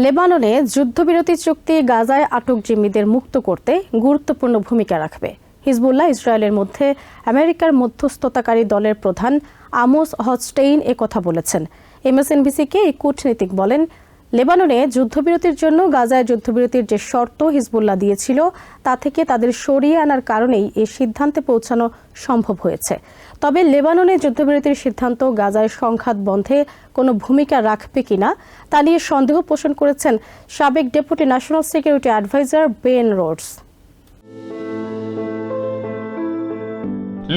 লেবাননে যুদ্ধবিরতি চুক্তি গাজায় আটক জিম্মিদের মুক্ত করতে গুরুত্বপূর্ণ ভূমিকা রাখবে। হিজবুল্লাহ ইসরায়েলের মধ্যে আমেরিকার মধ্যস্থতাকারী দলের প্রধান আমোস হচস্টেইন কথা বলেছেন। এমএসএনবিসিকে এই কূটনীতিক বলেন, লেবাননে যুদ্ধবিরতির জন্য গাজায় যুদ্ধবিরতির যে শর্ত হিজবুল্লাহ দিয়েছিল তা থেকে তাদের সরিয়ে আনার কারণেই এই সিদ্ধান্তে পৌঁছানো সম্ভব হয়েছে। তবে লেবাননে যুদ্ধবিরতির সিদ্ধান্ত গাজায় সংঘাত বন্ধে কোনো ভূমিকা রাখবে কিনা তা নিয়ে সন্দেহ পোষণ করেছেন সাবেক deputy national security adviser Ben Rhodes.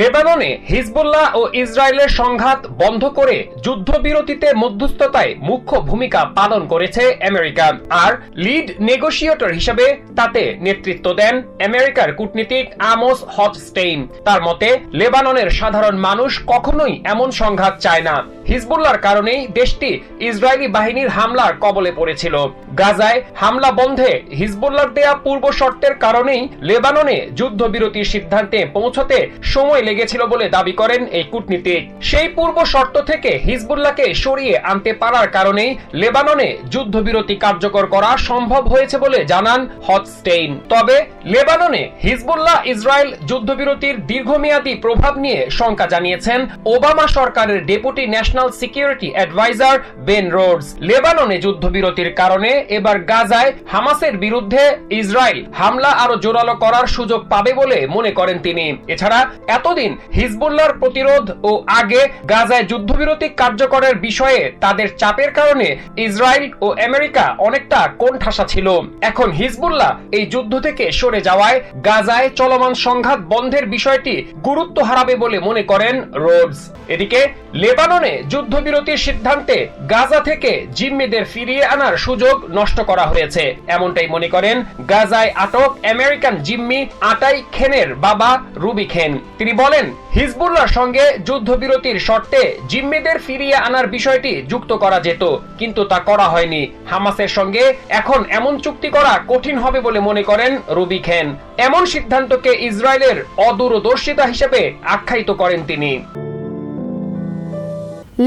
লেবাননে হিজবুল্লাহ ও ইসরায়েলের সংঘাত বন্ধ করে যুদ্ধবিরতিতে মধ্যস্থতায় মুখ্য ভূমিকা পালন করেছে আমেরিকা, আর লিড নেগোশিয়েটর হিসেবে তাতে নেতৃত্ব দেন আমেরিকার কূটনীতিক আমোস হচস্টেইন। তার মতে, লেবাননের সাধারণ মানুষ কখনোই এমন সংঘাত চায় না। হিজবুল্লাহর কারণেই দেশটি ইসরায়েলি বাহিনীর হামলার কবলে পড়েছিল। গাজায় হামলা বন্ধে হিজবুল্লাহর দেয়া পূর্ব শর্তের কারণেই লেবাননে যুদ্ধবিরতির সিদ্ধান্তে পৌঁছতে সময় লেগেছিল বলে দাবি করেন এই কূটনীতিক। সেই পূর্ব শর্ত থেকে হিজবুল্লাহকে সরিয়ে আনতে পারার কারণেই লেবাননে যুদ্ধবিরতি কার্যকর করা সম্ভব হয়েছে বলে জানান হচস্টেইন। তবে লেবাননে হিজবুল্লাহ ইসরায়েল যুদ্ধবিরতির দীর্ঘমেয়াদী প্রভাব নিয়ে শঙ্কা জানিয়েছেন ওবামা সরকারের deputy national security adviser Ben Rhodes. লেবাননে যুদ্ধবিরতির কারণে এবার গাজায় হামাসের বিরুদ্ধে ইসরায়েল হামলা আরো জোরালো করার সুযোগ পাবে বলে মনে করেন তিনি। এছাড়া এতদিন হিজবুল্লাহর প্রতিরোধ ও আগে গাজায় যুদ্ধবিরতি কার্যকরের বিষয়ে তাদের চাপের কারণে ইসরায়েল ও আমেরিকা অনেকটা কোণঠাসা ছিল। এখন হিজবুল্লাহ এই যুদ্ধ থেকে সরে যাওয়ায় গাজায় চলমান সংঘাত বন্ধের বিষয়টি গুরুত্ব হারাবে বলে মনে করেন রোডস। এদিকে লেবাননে যুদ্ধবিরতির সিদ্ধান্তে গাজা থেকে জিম্মিদের ফিরিয়ে আনার সুযোগ নষ্ট করা হয়েছে, এমনটাই মনে করেন গাজায় আটক আমেরিকান জিম্মি আটাই খেনের বাবা রুবি খেন। তিনি বলেন, হিজবুল্লাহর সঙ্গে যুদ্ধবিরতির শর্তে জিম্মিদের ফিরিয়ে আনার বিষয়টি যুক্ত করা যেত, কিন্তু তা করা হয়নি। হামাসের সঙ্গে এখন এমন চুক্তি করা কঠিন হবে বলে মনে করেন রুবি খেন। এমন সিদ্ধান্তকে ইসরায়েলের অদূরদর্শিতা হিসেবে আখ্যায়িত করেন তিনি।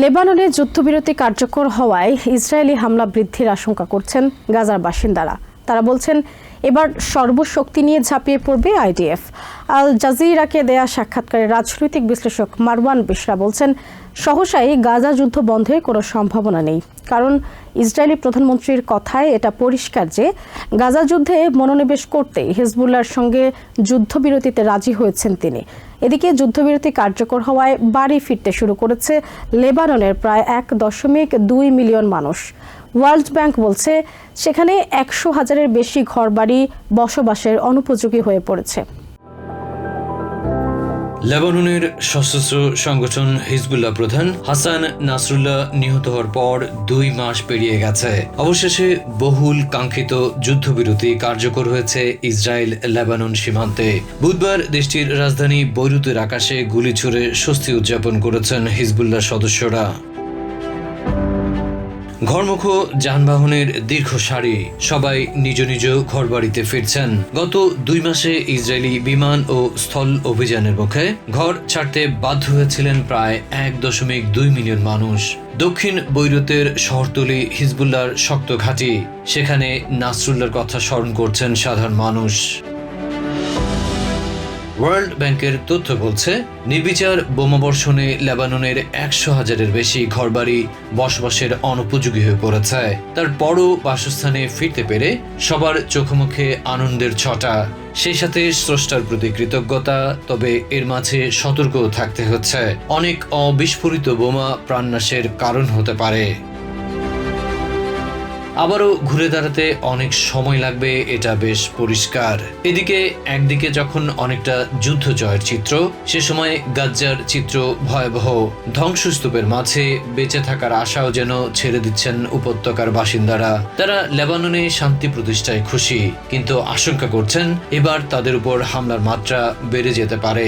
লেবাননে যুদ্ধবিরতি কার্যকর হওয়ায় ইসরায়েলি হামলা বৃদ্ধির আশঙ্কা করছেন গাজার বাসিন্দারা। তারা বলছেন, এবার সর্বশক্তি নিয়ে ঝাঁপিয়ে পড়বে আইডিএফ। আল জাজিরাকে দেয়া সাক্ষাৎকারে রাজনৈতিক বিশ্লেষক মারওয়ান বিশরা বলছেন, সহসাই গাজা যুদ্ধ বন্ধের কোনো সম্ভাবনা নেই, কারণ ইসরায়েলি প্রধানমন্ত্রীর কথায় এটা পরিষ্কার যে গাজা যুদ্ধে মনোনিবেশ করতে হিজবুল্লাহর সঙ্গে যুদ্ধবিরতিতে রাজি হয়েছেন তিনি। এদিকে যুদ্ধবিরতি কার্যকর হওয়ায় বাড়ি ফিরতে শুরু করেছে লেবাননের প্রায় 1.2 মিলিয়ন মানুষ। ওয়ার্ল্ড ব্যাংক বলছে, সেখানে 100,000-এর বেশি ঘরবাড়ি বসবাসের অনুপযোগী হয়ে পড়েছে। লেবাননের সশস্ত্র সংগঠন হিজবুল্লাহ প্রধান হাসান নাসরুল্লাহ নিহত হওয়ার পর 2 মাস পেরিয়ে গেছে। অবশেষে বহুল কাঙ্ক্ষিত যুদ্ধবিরতি কার্যকর হয়েছে ইসরায়েল লেবানন সীমান্তে। বুধবার দেশটির রাজধানী বৈরুতের আকাশে গুলি ছুড়ে স্বস্তি উদযাপন করেছেন হিজবুল্লাহ সদস্যরা। ঘরমুখ যানবাহনের দীর্ঘ সারি, সবাই নিজ নিজ ঘরবাড়িতে ফিরছেন। গত 2 মাসে ইসরায়েলি বিমান ও স্থল অভিযানের মুখে ঘর ছাড়তে বাধ্য হয়েছিলেন প্রায় 1.2 মিলিয়ন মানুষ। দক্ষিণ বৈরুতের শহরতলি হিজবুল্লাহর শক্ত ঘাঁটি, সেখানে নাসরুল্লাহর কথা স্মরণ করছেন সাধারণ মানুষ। ওয়ার্ল্ড ব্যাংকের তথ্য বলছে, নির্বিচার বোমাবর্ষণে লেবাননের 100,000-এর বেশি ঘরবাড়ি বসবাসের অনুপযোগী হয়ে পড়েছে। তারপরও বাসস্থানে ফিরতে পেরে সবার চোখে আনন্দের ছটা, সেই সাথে স্রষ্টার প্রতি কৃতজ্ঞতা। তবে এর মাঝে সতর্কও থাকতে হচ্ছে, অনেক অবিস্ফোরিত বোমা প্রাণনাশের কারণ হতে পারে। আবারও ঘুরে দাঁড়াতে অনেক সময় লাগবে, এটা বেশ পরিষ্কার। এদিকে একদিকে যখন অনেকটা যুদ্ধ জয়ের চিত্র, সে সময় গাজ্জার চিত্র ভয়াবহ। ধ্বংসস্তূপের মাঝে বেঁচে থাকার আশাও যেন ছেড়ে দিচ্ছেন উপত্যকার বাসিন্দারা। তারা লেবাননে শান্তি প্রতিষ্ঠায় খুশি, কিন্তু আশঙ্কা করছেন এবার তাদের উপর হামলার মাত্রা বেড়ে যেতে পারে।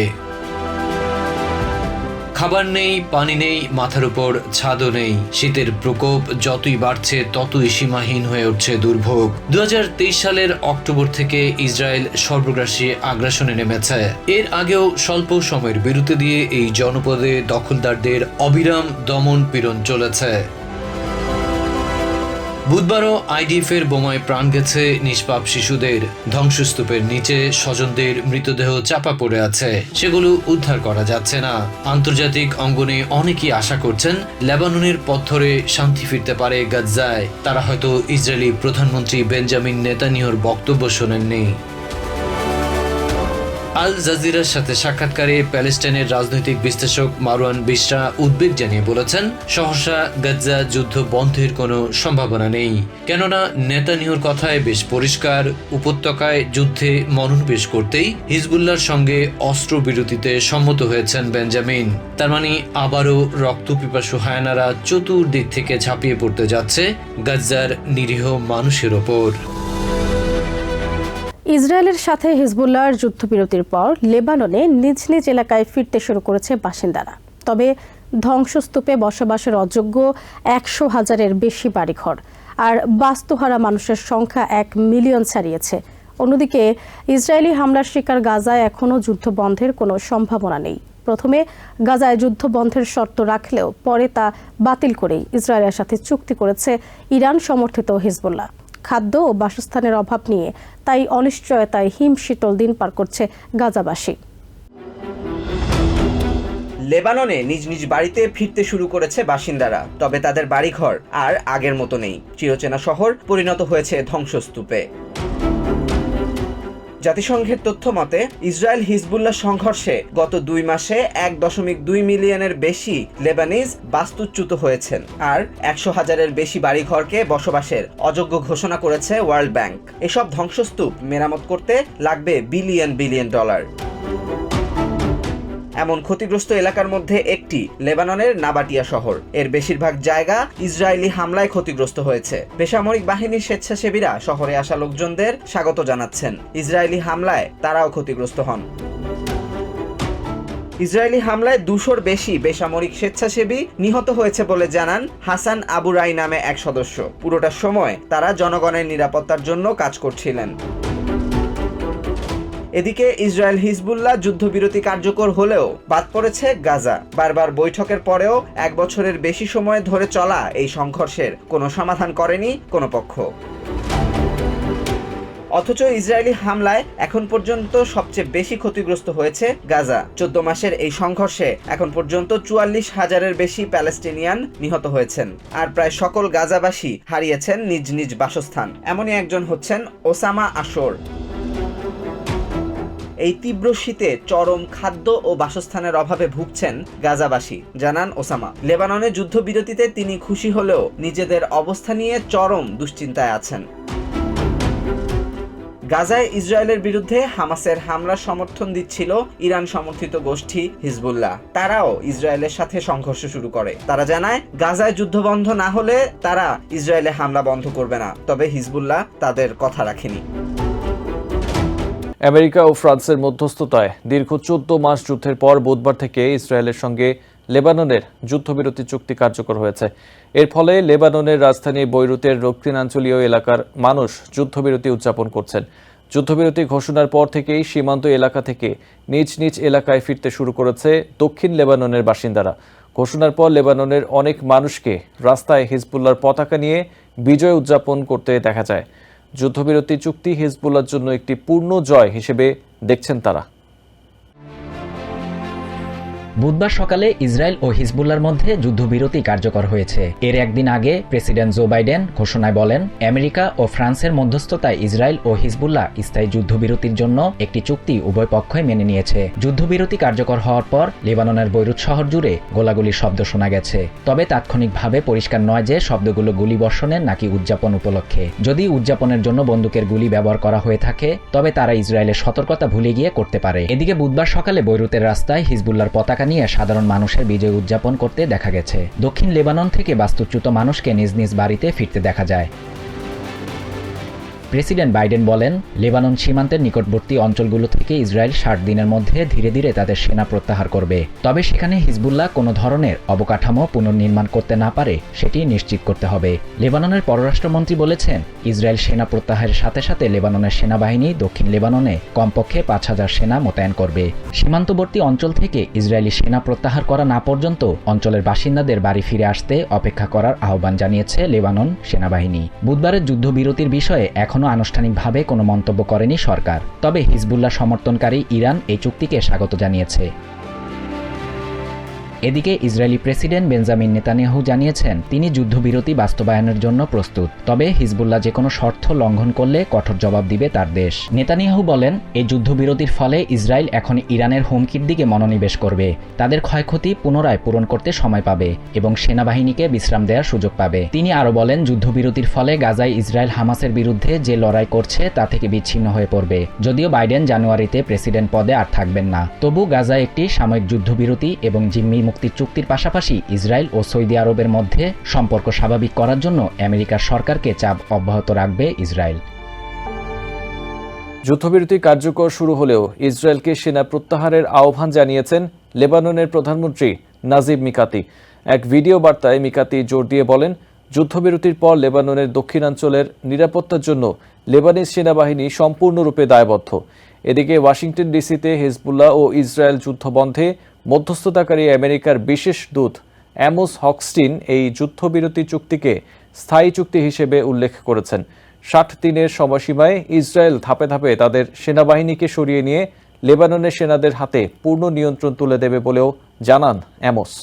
খাবার নেই, পানি নেই, মাথার উপর ছাদও নেই। শীতের প্রকোপ যতই বাড়ছে ততই সীমাহীন হয়ে উঠছে দুর্ভোগ। 2023 সালের অক্টোবর থেকে ইসরায়েল সর্বগ্রাসী আগ্রাসনে নেমেছে। এর আগেও স্বল্প সময়ের বিরতি দিয়ে এই জনপদে দখলদারদের অবিরাম দমন পীড়ন চলেছে। বুধবারও আইডিএফের বোমায় প্রাণ গেছে নিষ্পাপ শিশুদের। ধ্বংসস্তূপের নিচে স্বজনদের মৃতদেহ চাপা পড়ে আছে, সেগুলো উদ্ধার করা যাচ্ছে না। আন্তর্জাতিক অঙ্গনে অনেকেই আশা করছেন লেবাননের পথ ধরে শান্তি ফিরতে পারে গাজ্জায়। তারা হয়তো ইসরায়েলি প্রধানমন্ত্রী বেঞ্জামিন নেতানিয়াহুর বক্তব্য শোনেননি। আল জাজিরার সাথে সাক্ষাৎকারে প্যালেস্টাইনের রাজনৈতিক বিশ্লেষক মারওয়ান বিশরা উদ্বেগ জানিয়ে বলেছেন, সহসা গাজ্জা যুদ্ধ বন্ধের কোনো সম্ভাবনা নেই। কেননা নেতানিয়াহুর কথায় বেশ পরিষ্কার, উপত্যকায় যুদ্ধে মনোনিবেশ করতেই হিজবুল্লাহর সঙ্গে অস্ত্রবিরতিতে সম্মত হয়েছেন বেঞ্জামিন। তার মানে আবারও রক্তপিপাসু হায়নারা চতুর্দিক থেকে ঝাঁপিয়ে পড়তে যাচ্ছে গাজ্জার নিরীহ মানুষের ওপর। ইসরায়েলের সাথে হিজবুল্লাহর যুদ্ধবিরতির পর লেবাননে নিজ নিজ এলাকায় ফিরতে শুরু করেছে বাসিন্দারা। তবে ধ্বংসস্তূপে বসবাসের অযোগ্য 100,000-এর বেশি বাড়িঘর, আর বাস্তুহারা মানুষের সংখ্যা 1 মিলিয়ন ছাড়িয়েছে। অন্যদিকে ইসরায়েলি হামলার শিকার গাজায় এখনও যুদ্ধ বন্ধের কোনো সম্ভাবনা নেই। প্রথমে গাজায় যুদ্ধ বন্ধের শর্ত রাখলেও পরে তা বাতিল করেই ইসরায়েলের সাথে চুক্তি করেছে ইরান সমর্থিত হিজবুল্লাহ। খাদ্য ও বাসস্থানের অভাব নিয়ে তাই অনিশ্চয়তায় হিমশীতল দিন পার করছে গাজাবাসী। লেবাননে নিজ নিজ বাড়িতে ফিরতে শুরু করেছে বাসিন্দারা, তবে তাদের বাড়িঘর আর আগের মতো নেই। চিরচেনা শহর পরিণত হয়েছে ধ্বংসস্তূপে। জাতিসংঘের তথ্য মতে ইসরায়েল হিজবুল্লাহ সংঘর্ষে গত 2 মাসে 1.2 মিলিয়নের বেশি লেবানিজ বাস্তুচ্যুত হয়েছেন, আর 100,000-এর বেশি বাড়িঘরকে বসবাসের অযোগ্য ঘোষণা করেছে ওয়ার্ল্ড ব্যাংক। এসব ধ্বংসস্তূপ মেরামত করতে লাগবে বিলিয়ন ডলার। এমন ক্ষতিগ্রস্ত এলাকার মধ্যে একটি লেবাননের নাবাটিয়া শহর। এর বেশিরভাগ জায়গা ইসরায়েলি হামলায় ক্ষতিগ্রস্ত হয়েছে। বেসামরিক বাহিনীর স্বেচ্ছাসেবীরা শহরে আসা লোকজনদের স্বাগত জানাচ্ছেন। ইসরায়েলি হামলায় তারাও ক্ষতিগ্রস্ত হন। ইসরায়েলি হামলায় 200-র বেশি বেসামরিক স্বেচ্ছাসেবী নিহত হয়েছে বলে জানান হাসান আবু রাই নামে এক সদস্য। পুরোটা সময় তারা জনগণের নিরাপত্তার জন্য কাজ করছিলেন। এদিকে ইসরায়েল হিজবুল্লাহ যুদ্ধবিরতি কার্যকর হলেও বাদ পড়েছে গাজা। বারবার বৈঠকের পরেও 1 বছরের বেশি সময় ধরে চলা এই সংঘর্ষের কোনো সমাধান করেনি কোনো পক্ষ। অথচ ইসরায়েলি হামলায় এখন পর্যন্ত সবচেয়ে বেশি ক্ষতিগ্রস্ত হয়েছে গাজা। 14 মাসের এই সংঘর্ষে এখন পর্যন্ত 44,000-এর বেশি প্যালেস্টিনিয়ান নিহত হয়েছেন, আর প্রায় সকল গাজাবাসী হারিয়েছেন নিজ নিজ বাসস্থান। এমনই একজন হচ্ছেন ওসামা আশোর। এই তীব্র শীতে চরম খাদ্য ও বাসস্থানের অভাবে ভুগছেন গাজাবাসী, জানান ওসামা। লেবাননে যুদ্ধবিরতিতে তিনি খুশি হলেও নিজেদের অবস্থা নিয়ে চরম দুশ্চিন্তায় আছেন। গাজায় ইসরায়েলের বিরুদ্ধে হামাসের হামলার সমর্থন দিচ্ছিল ইরান সমর্থিত গোষ্ঠী হিজবুল্লাহ। তারাও ইসরায়েলের সাথে সংঘর্ষ শুরু করে। তারা জানায় গাজায় যুদ্ধ বন্ধ না হলে তারা ইসরায়েলে হামলা বন্ধ করবে না। তবে হিজবুল্লাহ তাদের কথা রাখেনি। আমেরিকা ও ফ্রান্সের মধ্যস্থতায় দীর্ঘ 14 মাস যুদ্ধের পর বুধবার থেকে ইসরায়েলের সঙ্গে লেবাননের যুদ্ধবিরতি চুক্তি কার্যকর হয়েছে। এর ফলে লেবাননের রাজধানী বৈরুতের দক্ষিণাঞ্চলীয় এলাকার মানুষ যুদ্ধবিরতি উদযাপন করছেন। যুদ্ধবিরতি ঘোষণার পর থেকেই সীমান্ত এলাকা থেকে নিজ নিজ এলাকায় ফিরতে শুরু করেছে দক্ষিণ লেবাননের বাসিন্দারা। ঘোষণার পর লেবাননের অনেক মানুষকে রাস্তায় হিজবুল্লাহর পতাকা নিয়ে বিজয় উদযাপন করতে দেখা যায়। যুদ্ধবিরতি চুক্তি হিজবুল্লাহর জন্য একটি পূর্ণ জয় হিসেবে দেখছেন তারা। বুধবার সকালে ইসরায়েল ও হিজবুল্লাহর মধ্যে যুদ্ধবিরতি কার্যকর হয়েছে। এর একদিন আগে প্রেসিডেন্ট জো বাইডেন ঘোষণায় বলেন, আমেরিকা ও ফ্রান্সের মধ্যস্থতায় ইসরায়েল ও হিজবুল্লাহ স্থায়ী যুদ্ধবিরতির জন্য একটি চুক্তি উভয় পক্ষই মেনে নিয়েছে। যুদ্ধবিরতি কার্যকর হওয়ার পর লেবাননের বৈরুত শহর জুড়ে গোলাগুলির শব্দ শোনা গেছে। তবে তাৎক্ষণিকভাবে পরিষ্কার নয় যে শব্দগুলো গুলিবর্ষণের নাকি উদযাপন উপলক্ষে। যদি উদযাপনের জন্য বন্দুকের গুলি ব্যবহার করা হয়ে থাকে তবে তারা ইসরায়েলের সতর্কতা ভুলে গিয়ে করতে পারে। এদিকে বুধবার সকালে বৈরুতের রাস্তায় হিজবুল্লাহর পতাকা নিয়ে সাধারণ মানুষের বিজয় উদযাপন করতে দেখা গেছে। দক্ষিণ লেবানন থেকে বাস্তুচ্যুত মানুষকে নিজ নিজ বাড়িতে ফিরতে দেখা যায়। প্রেসিডেন্ট বাইডেন বলেন, লেবানন সীমান্তের নিকটবর্তী অঞ্চলগুলো থেকে ইসরায়েল 60 দিনের মধ্যে ধীরে ধীরে তাদের সেনা প্রত্যাহার করবে। তবে সেখানে হিজবুল্লাহ কোনো ধরনের অবকাঠামো পুনর্নির্মাণ করতে না পারে সেটি নিশ্চিত করতে হবে। লেবাননের পররাষ্ট্রমন্ত্রী বলেছেন, ইসরায়েল সেনা প্রত্যাহারের সাথে সাথে লেবাননের সেনাবাহিনী দক্ষিণ লেবাননে কমপক্ষে 5000 সেনা মোতায়েন করবে। সীমান্তবর্তী অঞ্চল থেকে ইসরায়েলি সেনা প্রত্যাহার করা না পর্যন্ত অঞ্চলের বাসিন্দাদের বাড়ি ফিরে আসতে অপেক্ষা করার আহ্বান জানিয়েছে লেবানন সেনাবাহিনী। বুধবারের যুদ্ধবিরতির বিষয়ে এখনও আনুষ্ঠানিকভাবে কোনো মন্তব্য করেনি সরকার। তবে হিজবুল্লাহ সমর্থনকারী ইরান এই চুক্তিকে স্বাগত জানিয়েছে। এদিকে ইসরায়েলি প্রেসিডেন্ট বেঞ্জামিন নেতানিয়াহু জানিয়েছেন, তিনি যুদ্ধবিরতি বাস্তবায়নের জন্য প্রস্তুত, তবে হিজবুল্লাহ যে কোনো শর্ত লঙ্ঘন করলে কঠোর জবাব দিবে তার দেশ। নেতানিয়াহু বলেন, এই যুদ্ধবিরতির ফলে ইসরায়েল এখন ইরানের হুমকির দিকে মনোনিবেশ করবে, তাদের ক্ষয়ক্ষতি পুনরায় পূরণ করতে সময় পাবে এবং সেনাবাহিনীকে বিশ্রাম দেওয়ার সুযোগ পাবে। তিনি আরও বলেন, যুদ্ধবিরতির ফলে গাজায় ইসরায়েল হামাসের বিরুদ্ধে যে লড়াই করছে তা থেকে বিচ্ছিন্ন হয়ে পড়বে। যদিও বাইডেন জানুয়ারিতে প্রেসিডেন্ট পদে আর থাকবেন না, তবু গাজায় একটি সাময়িক যুদ্ধবিরতি এবং জিম্মি মুক্তির চুক্তির পাশাপাশি ইসরায়েল ও সৌদি আরবের মধ্যে সম্পর্ক স্বাভাবিক করার জন্য আমেরিকার সরকারকে চাপ অব্যাহত রাখবে ইসরায়েল। যুদ্ধবিরতি কার্যকর শুরু হলেও ইসরায়েলকে সেনা প্রত্যাহারের আহ্বান জানিয়েছেন লেবাননের প্রধানমন্ত্রী নাজিব মিকাতি। এক ভিডিও বার্তায় মিকাতি জোর দিয়ে বলেন, যুদ্ধবিরতির পর লেবাননের দক্ষিণাঞ্চলের নিরাপত্তার জন্য লেবানিজ সেনাবাহিনী সম্পূর্ণরূপে দায়বদ্ধ। এদিকে ওয়াশিংটন ডিসিতে হিজবুল্লাহ ও ইসরায়েল যুদ্ধবন্ধে মধ্যস্থতাকারী আমেরিকার বিশেষ দূত অ্যামোস হকস্টিন এই যুদ্ধবিরতি চুক্তিকে স্থায়ী চুক্তি হিসেবে উল্লেখ করেছেন। 60 দিনের সময়সীমায় ইসরায়েল ধাপে ধাপে তাদের সেনাবাহিনীকে সরিয়ে নিয়ে লেবাননের সেনাদের হাতে পূর্ণ নিয়ন্ত্রণ তুলে দেবে বলেও জানান অ্যামোস।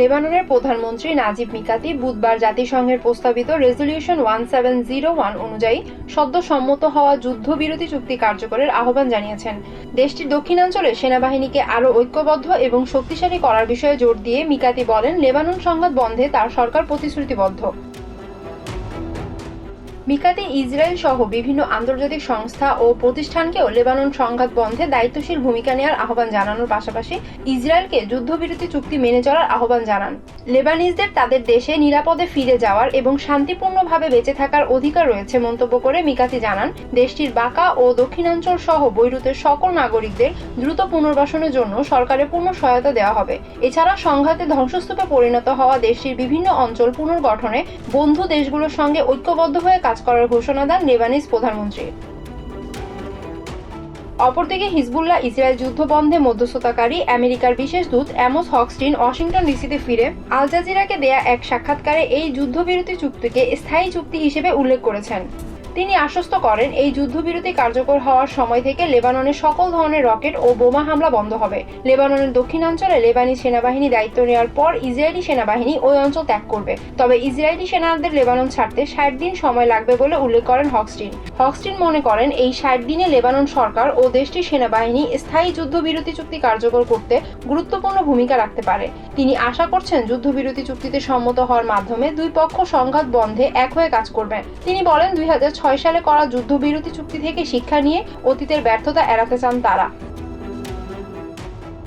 লেবাননের প্রধানমন্ত্রী নাজিব মিকাতি বুধবার জাতিসংঘের প্রস্তাবিত রেজলিউশন 1701 অনুযায়ী সদ্য সম্মত হওয়া যুদ্ধবিরতি চুক্তি কার্যকরের আহ্বান জানিয়েছেন। দেশটির দক্ষিণাঞ্চলে সেনাবাহিনীকে আরও ঐক্যবদ্ধ এবং শক্তিশালী করার বিষয়ে জোর দিয়ে মিকাতি বলেন, লেবানন সংঘাত বন্ধে তার সরকার প্রতিশ্রুতিবদ্ধ। মিকাতি ইসরায়েল সহ বিভিন্ন আন্তর্জাতিক সংস্থা ও প্রতিষ্ঠানকেও লেবানন সংঘাত বন্ধে দায়িত্বশীল ভূমিকা নেওয়ার আহ্বান জানানোর পাশাপাশি ইসরায়েলকে যুদ্ধবিরতি চুক্তি মেনে চলার আহ্বান জানান। লেবানিজদের তাদের দেশে নিরাপদে ফিরে যাওয়ার এবং শান্তিপূর্ণভাবে বেঁচে থাকার অধিকার রয়েছে মন্তব্য করে মিকাতি জানান, দেশটির বাকা ও দক্ষিণাঞ্চল সহ বৈরুতের সকল নাগরিকদের দ্রুত পুনর্বাসনের জন্য সরকারের পূর্ণ সহায়তা দেওয়া হবে। এছাড়া সংঘাতে ধ্বংসস্তূপে পরিণত হওয়া দেশটির বিভিন্ন অঞ্চল পুনর্গঠনে বন্ধু দেশগুলোর সঙ্গে ঐক্যবদ্ধ হয়ে কাজ করার ঘোষণা দেন লেবানিজ প্রধানমন্ত্রী। অপরদিকে হিজবুল্লাহ ইসরায়েল যুদ্ধ বন্ধে মধ্যস্থতাকারী আমেরিকার বিশেষ দূত অ্যামোস হকস্টিন ওয়াশিংটন ডিসিতে ফিরে আল জাজিরাকে দেয়া এক সাক্ষাৎকারে এই যুদ্ধবিরতি চুক্তিকে স্থায়ী চুক্তি হিসেবে উল্লেখ করেছেন। তিনি আশ্বস্ত করেন, এই যুদ্ধবিরতি কার্যকর হওয়ার সময় থেকে লেবাননে সকল ধরনের রকেট ও বোমা হামলা বন্ধ হবে। লেবাননের দক্ষিণাঞ্চলে লেবানি সেনাবাহিনী দায়িত্ব নেওয়ার পর ইসরায়েলি সেনাবাহিনী ওই অঞ্চল ত্যাগ করবে। তবে ইসরায়েলি সেনাদের লেবানন ছাড়তে 60 দিন সময় লাগবে বলে উল্লেখ করেন হকস্টিন। হকস্টিন মনে করেন, এই 60 দিনে লেবানন সরকার ও দেশটির সেনাবাহিনী স্থায়ী যুদ্ধবিরতি চুক্তি কার্যকর করতে গুরুত্বপূর্ণ ভূমিকা রাখতে পারে। তিনি আশা করছেন, যুদ্ধবিরতি চুক্তিতে সম্মত হওয়ার মাধ্যমে দুই পক্ষ সংঘাত বন্ধে এক হয়ে কাজ করবেন। তিনি বলেন, 2006 সালে করা যুদ্ধবিরতি চুক্তি থেকে শিক্ষা নিয়ে অতীতের ব্যর্থতা এড়াতে চান তারা।